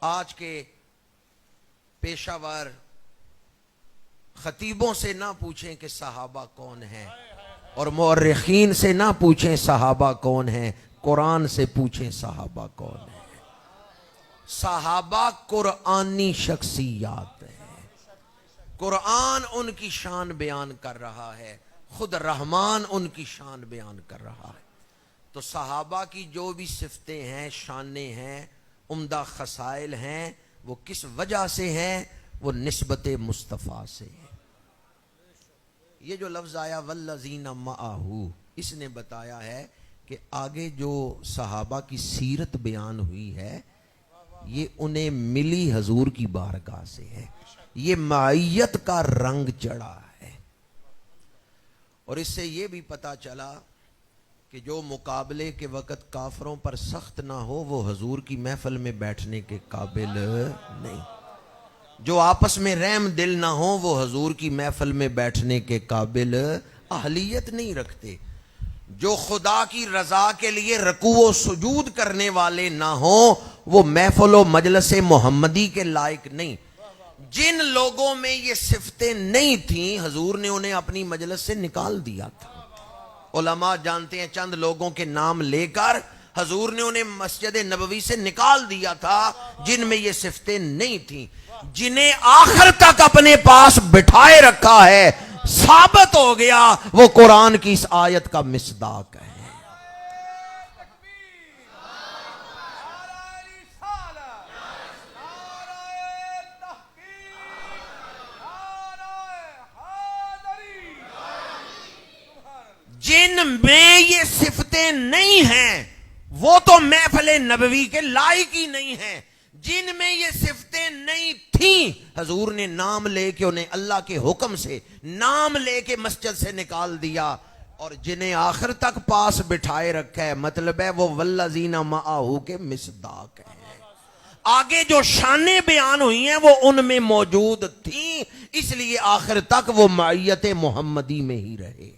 آج کے پیشہ ور خطیبوں سے نہ پوچھیں کہ صحابہ کون ہیں، اور مورخین سے نہ پوچھیں صحابہ کون ہیں، قرآن سے پوچھیں صحابہ کون ہیں۔ صحابہ قرآنی شخصیات ہیں، قرآن ان کی شان بیان کر رہا ہے، خود رحمان ان کی شان بیان کر رہا ہے۔ تو صحابہ کی جو بھی صفتیں ہیں، شانیں ہیں، عمدہ خصائل ہیں، وہ کس وجہ سے ہیں؟ وہ نسبت مصطفیٰ سے ہے۔ یہ جو لفظ آیا والذین معہ، اس نے بتایا ہے کہ آگے جو صحابہ کی سیرت بیان ہوئی ہے یہ انہیں ملی حضور کی بارگاہ سے ہے، یہ معیت کا رنگ چڑھا ہے۔ اور اس سے یہ بھی پتہ چلا کہ جو مقابلے کے وقت کافروں پر سخت نہ ہو وہ حضور کی محفل میں بیٹھنے کے قابل نہیں، جو آپس میں رحم دل نہ ہو وہ حضور کی محفل میں بیٹھنے کے قابل اہلیت نہیں رکھتے، جو خدا کی رضا کے لیے رکوع و سجود کرنے والے نہ ہوں وہ محفل و مجلس محمدی کے لائق نہیں۔ جن لوگوں میں یہ صفتیں نہیں تھیں حضور نے انہیں اپنی مجلس سے نکال دیا تھا۔ علماء جانتے ہیں چند لوگوں کے نام لے کر حضور نے انہیں مسجد نبوی سے نکال دیا تھا جن میں یہ صفتیں نہیں تھیں۔ جنہیں آخر تک اپنے پاس بٹھائے رکھا ہے، ثابت ہو گیا وہ قرآن کی اس آیت کا مصداق ہے۔ جن میں یہ صفتیں نہیں ہیں وہ تو محفل نبوی کے لائق ہی نہیں ہیں۔ جن میں یہ صفتیں نہیں تھیں حضور نے نام لے کے انہیں اللہ کے حکم سے نام لے کے مسجد سے نکال دیا، اور جنہیں آخر تک پاس بٹھائے رکھا ہے مطلب ہے وہ والذین معہ کے مصداق ہیں۔ آگے جو شانیں بیان ہوئی ہیں وہ ان میں موجود تھیں، اس لیے آخر تک وہ معیت محمدی میں ہی رہے۔